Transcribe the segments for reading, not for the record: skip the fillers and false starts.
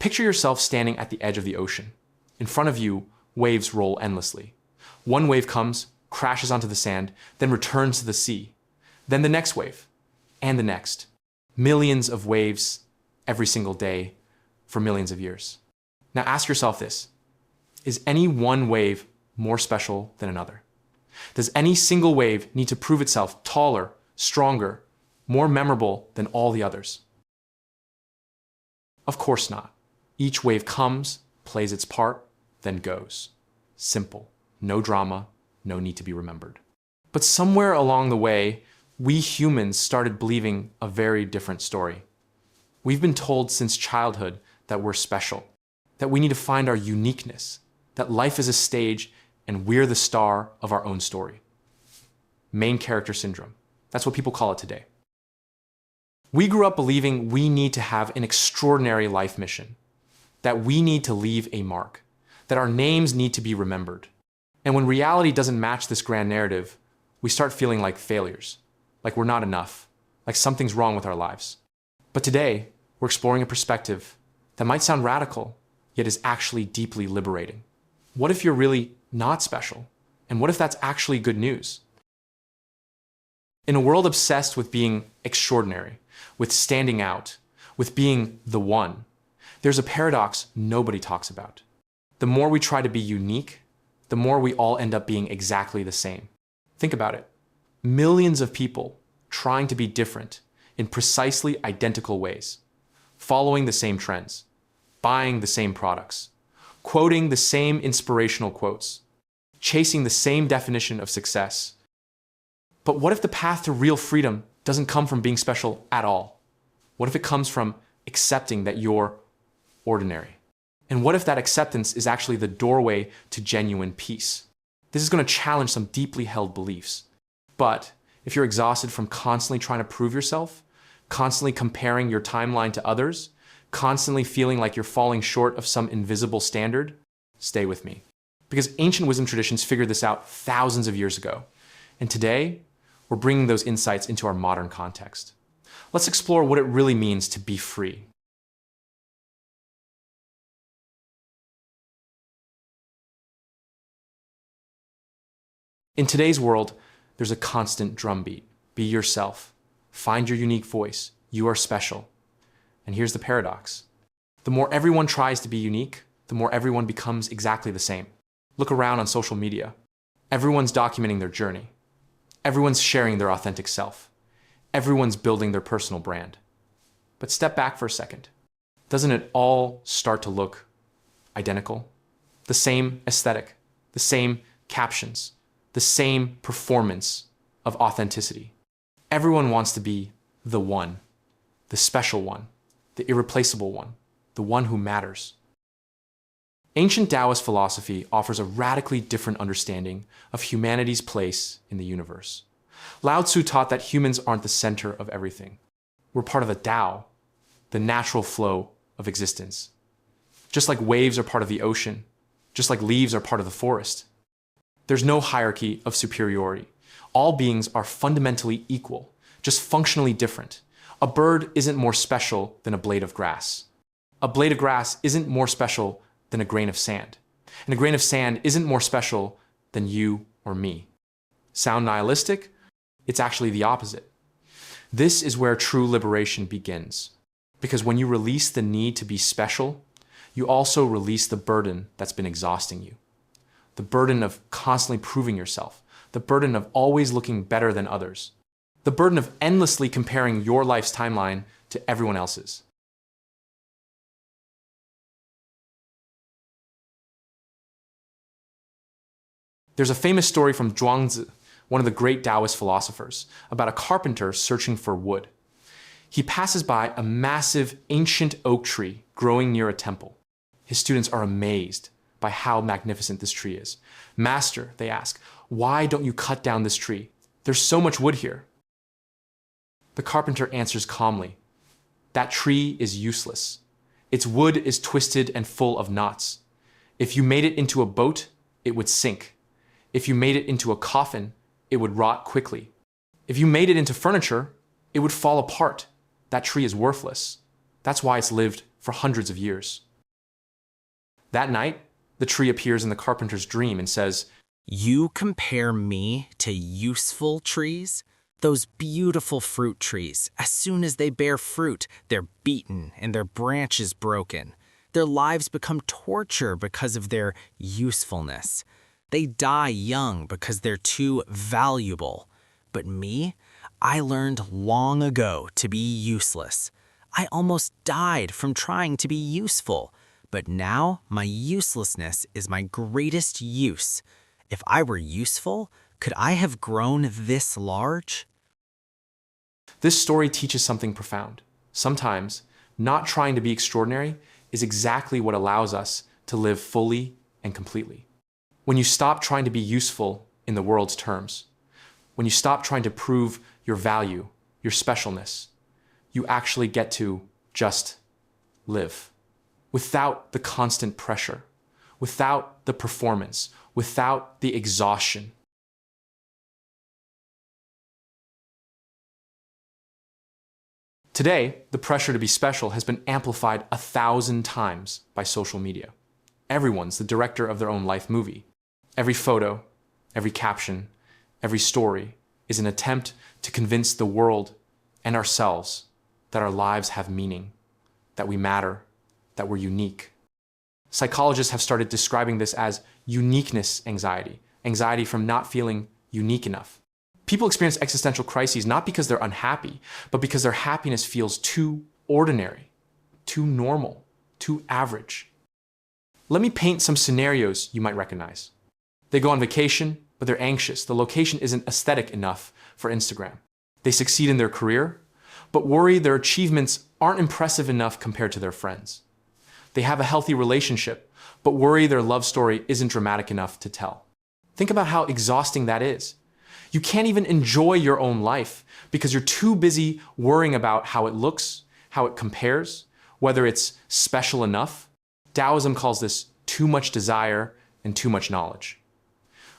Picture yourself standing at the edge of the ocean. In front of you, waves roll endlessly. One wave comes, crashes onto the sand, then returns to the sea. Then the next wave, and the next. Millions of waves every single day for millions of years. Now ask yourself this: is any one wave more special than another? Does any single wave need to prove itself taller, stronger, more memorable than all the others? Of course not. Each wave comes, plays its part, then goes. Simple. No drama, no need to be remembered. But somewhere along the way, we humans started believing a very different story. We've been told since childhood that we're special, that we need to find our uniqueness, that life is a stage and we're the star of our own story. Main character syndrome. That's what people call it today. We grew up believing we need to have an extraordinary life mission, that we need to leave a mark, that our names need to be remembered. And when reality doesn't match this grand narrative, we start feeling like failures, like we're not enough, like something's wrong with our lives. But today, we're exploring a perspective that might sound radical, yet is actually deeply liberating. What if you're really not special? And what if that's actually good news? In a world obsessed with being extraordinary, with standing out, with being the one, there's a paradox nobody talks about. The more we try to be unique, the more we all end up being exactly the same. Think about it. Millions of people trying to be different in precisely identical ways, following the same trends, buying the same products, quoting the same inspirational quotes, chasing the same definition of success. But what if the path to real freedom doesn't come from being special at all? What if it comes from accepting that you're ordinary? And what if that acceptance is actually the doorway to genuine peace? This is going to challenge some deeply held beliefs. But if you're exhausted from constantly trying to prove yourself, constantly comparing your timeline to others, constantly feeling like you're falling short of some invisible standard, stay with me. Because ancient wisdom traditions figured this out thousands of years ago. And today, we're bringing those insights into our modern context. Let's explore what it really means to be free. In today's world, there's a constant drumbeat. Be yourself. Find your unique voice. You are special. And here's the paradox. The more everyone tries to be unique, the more everyone becomes exactly the same. Look around on social media. Everyone's documenting their journey. Everyone's sharing their authentic self. Everyone's building their personal brand. But step back for a second. Doesn't it all start to look identical? The same aesthetic, the same captions, the same performance of authenticity. Everyone wants to be the one, the special one, the irreplaceable one, the one who matters. Ancient Taoist philosophy offers a radically different understanding of humanity's place in the universe. Lao Tzu taught that humans aren't the center of everything. We're part of a Tao, the natural flow of existence. Just like waves are part of the ocean, just like leaves are part of the forest. There's no hierarchy of superiority. All beings are fundamentally equal, just functionally different. A bird isn't more special than a blade of grass. A blade of grass isn't more special than a grain of sand. And a grain of sand isn't more special than you or me. Sound nihilistic? It's actually the opposite. This is where true liberation begins. Because when you release the need to be special, you also release the burden that's been exhausting you. The burden of constantly proving yourself. The burden of always looking better than others. The burden of endlessly comparing your life's timeline to everyone else's. There's a famous story from Zhuangzi, one of the great Taoist philosophers, about a carpenter searching for wood. He passes by a massive ancient oak tree growing near a temple. His students are amazed by how magnificent this tree is. Master, they ask, why don't you cut down this tree? There's so much wood here. The carpenter answers calmly, that tree is useless. Its wood is twisted and full of knots. If you made it into a boat, it would sink. If you made it into a coffin, it would rot quickly. If you made it into furniture, it would fall apart. That tree is worthless. That's why it's lived for hundreds of years. That night, the tree appears in the carpenter's dream and says, "You compare me to useful trees? Those beautiful fruit trees, as soon as they bear fruit, they're beaten and their branches broken. Their lives become torture because of their usefulness. They die young because they're too valuable. But me, I learned long ago to be useless. I almost died from trying to be useful, but now my uselessness is my greatest use. If I were useful, could I have grown this large?" This story teaches something profound. Sometimes, not trying to be extraordinary is exactly what allows us to live fully and completely. When you stop trying to be useful in the world's terms, when you stop trying to prove your value, your specialness, you actually get to just live without the constant pressure, without the performance, without the exhaustion. Today, the pressure to be special has been amplified 1,000 times by social media. Everyone's the director of their own life movie. Every photo, every caption, every story is an attempt to convince the world and ourselves that our lives have meaning, that we matter, that we're unique. Psychologists have started describing this as uniqueness anxiety, anxiety from not feeling unique enough. People experience existential crises not because they're unhappy, but because their happiness feels too ordinary, too normal, too average. Let me paint some scenarios you might recognize. They go on vacation, but they're anxious. The location isn't aesthetic enough for Instagram. They succeed in their career, but worry their achievements aren't impressive enough compared to their friends. They have a healthy relationship, but worry their love story isn't dramatic enough to tell. Think about how exhausting that is. You can't even enjoy your own life because you're too busy worrying about how it looks, how it compares, whether it's special enough. Taoism calls this too much desire and too much knowledge.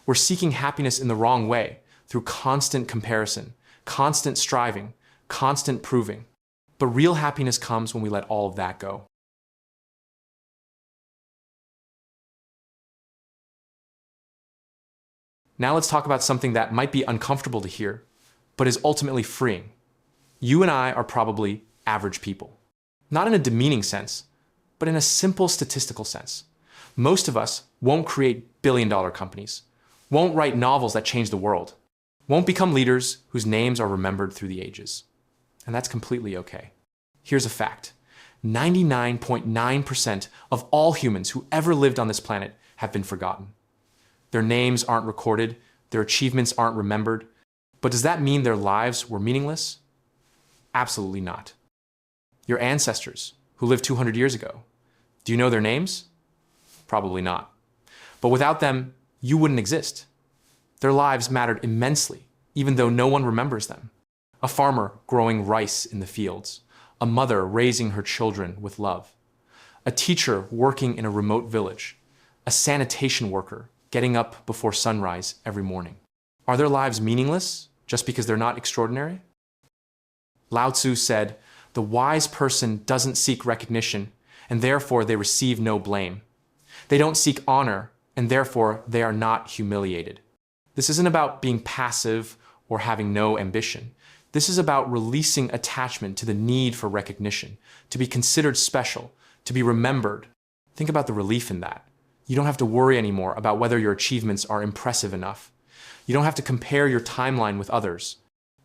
We're seeking happiness in the wrong way, through constant comparison, constant striving, constant proving. But real happiness comes when we let all of that go. Now let's talk about something that might be uncomfortable to hear, but is ultimately freeing. You and I are probably average people. Not in a demeaning sense, but in a simple statistical sense. Most of us won't create billion-dollar companies, won't write novels that change the world, won't become leaders whose names are remembered through the ages. And that's completely okay. Here's a fact. 99.9% of all humans who ever lived on this planet have been forgotten. Their names aren't recorded, their achievements aren't remembered. But does that mean their lives were meaningless? Absolutely not. Your ancestors, who lived 200 years ago, do you know their names? Probably not. But without them, you wouldn't exist. Their lives mattered immensely, even though no one remembers them. A farmer growing rice in the fields, a mother raising her children with love, a teacher working in a remote village, a sanitation worker getting up before sunrise every morning. Are their lives meaningless just because they're not extraordinary? Lao Tzu said, "The wise person doesn't seek recognition, and therefore they receive no blame. They don't seek honor, and therefore they are not humiliated." This isn't about being passive or having no ambition. This is about releasing attachment to the need for recognition, to be considered special, to be remembered. Think about the relief in that. You don't have to worry anymore about whether your achievements are impressive enough. You don't have to compare your timeline with others.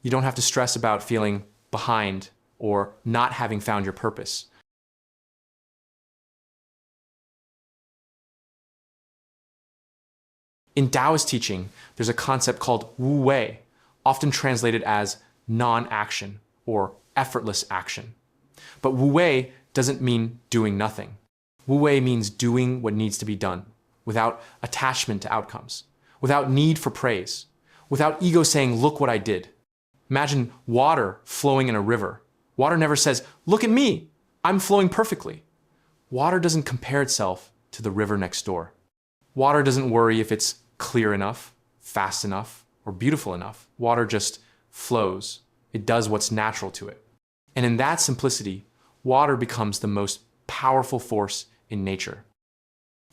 You don't have to stress about feeling behind or not having found your purpose. In Taoist teaching, there's a concept called wu wei, often translated as non-action or effortless action. But wu wei doesn't mean doing nothing. Wu wei means doing what needs to be done, without attachment to outcomes, without need for praise, without ego saying, "Look what I did." Imagine water flowing in a river. Water never says, "Look at me, I'm flowing perfectly." Water doesn't compare itself to the river next door. Water doesn't worry if it's clear enough, fast enough, or beautiful enough. Water just flows. It does what's natural to it. And in that simplicity, water becomes the most powerful force in nature.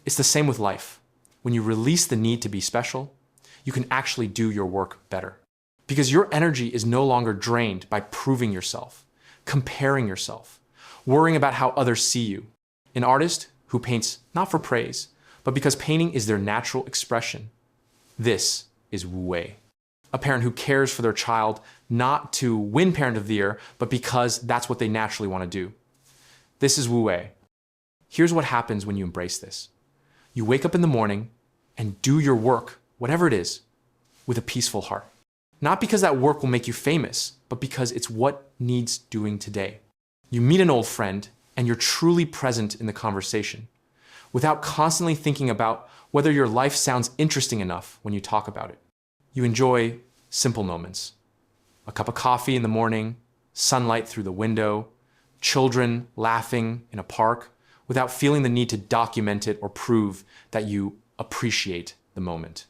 It's the same with life. When you release the need to be special, you can actually do your work better. Because your energy is no longer drained by proving yourself, comparing yourself, worrying about how others see you. An artist who paints not for praise, but because painting is their natural expression. This is Wu Wei. A parent who cares for their child not to win Parent of the Year, but because that's what they naturally want to do. This is Wu Wei. Here's what happens when you embrace this. You wake up in the morning and do your work, whatever it is, with a peaceful heart. Not because that work will make you famous, but because it's what needs doing today. You meet an old friend and you're truly present in the conversation, without constantly thinking about whether your life sounds interesting enough when you talk about it. You enjoy simple moments. A cup of coffee in the morning, sunlight through the window, children laughing in a park, without feeling the need to document it or prove that you appreciate the moment.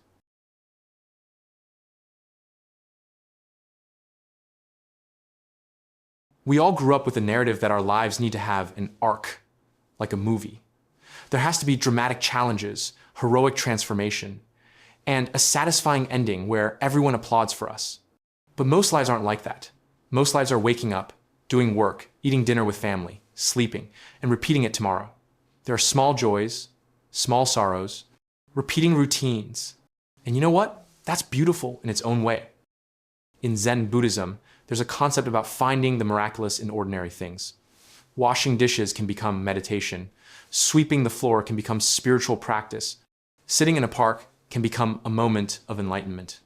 We all grew up with a narrative that our lives need to have an arc, like a movie. There has to be dramatic challenges, heroic transformation, and a satisfying ending where everyone applauds for us. But most lives aren't like that. Most lives are waking up, doing work, eating dinner with family, sleeping, and repeating it tomorrow. There are small joys, small sorrows, repeating routines. And you know what? That's beautiful in its own way. In Zen Buddhism, there's a concept about finding the miraculous in ordinary things. Washing dishes can become meditation. Sweeping the floor can become spiritual practice. Sitting in a park can become a moment of enlightenment.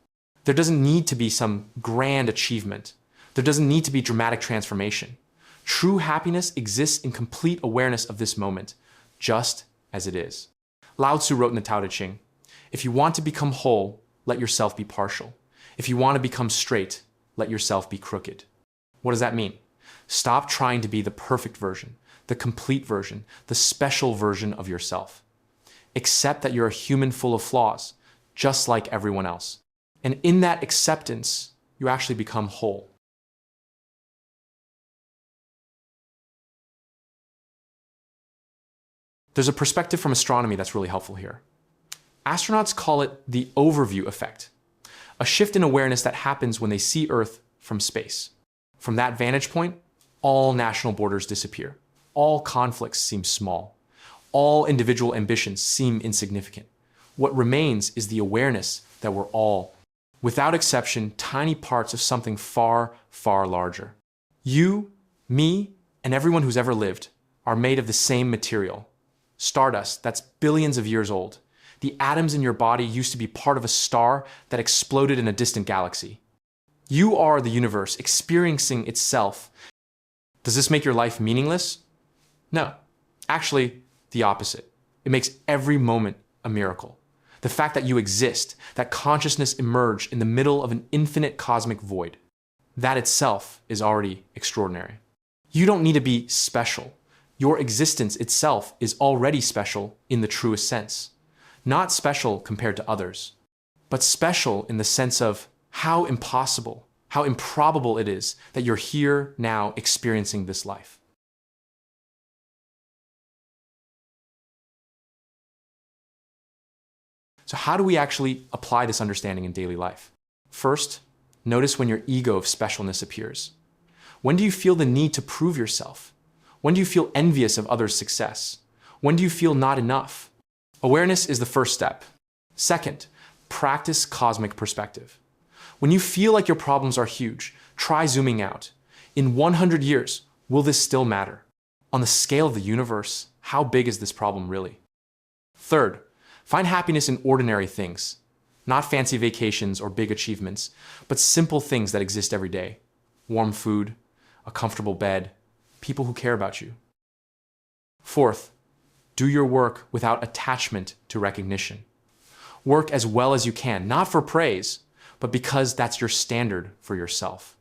There doesn't need to be some grand achievement. There doesn't need to be dramatic transformation. True happiness exists in complete awareness of this moment, just as it is. Lao Tzu wrote in the Tao Te Ching, if you want to become whole, let yourself be partial. If you want to become straight, let yourself be crooked. What does that mean? Stop trying to be the perfect version, the complete version, the special version of yourself. Accept that you're a human full of flaws, just like everyone else. And in that acceptance, you actually become whole. There's a perspective from astronomy that's really helpful here. Astronauts call it the overview effect, a shift in awareness that happens when they see Earth from space. From that vantage point, all national borders disappear. All conflicts seem small. All individual ambitions seem insignificant. What remains is the awareness that we're all, without exception, tiny parts of something far, far larger. You, me, and everyone who's ever lived are made of the same material. Stardust that's billions of years old. The atoms in your body used to be part of a star that exploded in a distant galaxy. You are the universe experiencing itself. Does this make your life meaningless? No. Actually, the opposite. It makes every moment a miracle. The fact that you exist, that consciousness emerged in the middle of an infinite cosmic void, that itself is already extraordinary. You don't need to be special. Your existence itself is already special in the truest sense. Not special compared to others, but special in the sense of how impossible, how improbable it is that you're here now experiencing this life. So how do we actually apply this understanding in daily life? First, notice when your ego of specialness appears. When do you feel the need to prove yourself? When do you feel envious of others' success? When do you feel not enough? Awareness is the first step. Second, practice cosmic perspective. When you feel like your problems are huge, try zooming out. In 100 years, will this still matter? On the scale of the universe, how big is this problem really? Third, find happiness in ordinary things. Not fancy vacations or big achievements, but simple things that exist every day. Warm food, a comfortable bed, people who care about you. Fourth, do your work without attachment to recognition. Work as well as you can, not for praise, but because that's your standard for yourself.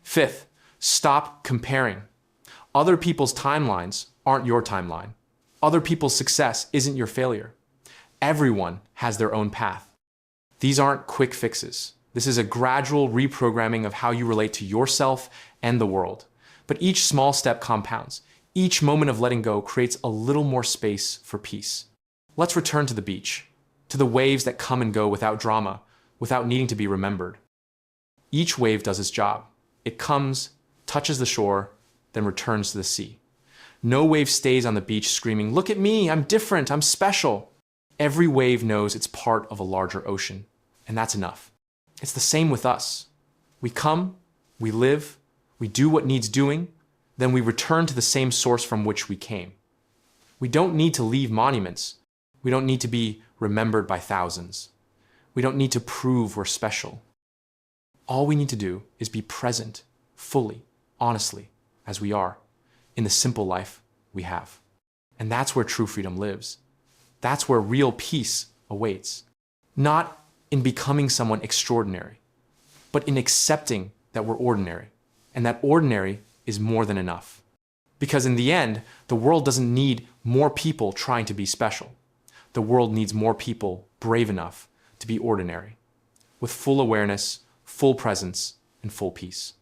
Fifth, stop comparing. Other people's timelines aren't your timeline. Other people's success isn't your failure. Everyone has their own path. These aren't quick fixes. This is a gradual reprogramming of how you relate to yourself and the world. But each small step compounds. Each moment of letting go creates a little more space for peace. Let's return to the beach, to the waves that come and go without drama, without needing to be remembered. Each wave does its job. It comes, touches the shore, then returns to the sea. No wave stays on the beach screaming, "Look at me, I'm different, I'm special." Every wave knows it's part of a larger ocean, and that's enough. It's the same with us. We come, we live, we do what needs doing, then we return to the same source from which we came. We don't need to leave monuments. We don't need to be remembered by thousands. We don't need to prove we're special. All we need to do is be present, fully, honestly, as we are, in the simple life we have. And that's where true freedom lives. That's where real peace awaits. Not in becoming someone extraordinary, but in accepting that we're ordinary, and that ordinary is more than enough. Because in the end, the world doesn't need more people trying to be special. The world needs more people brave enough to be ordinary, with full awareness, full presence, and full peace.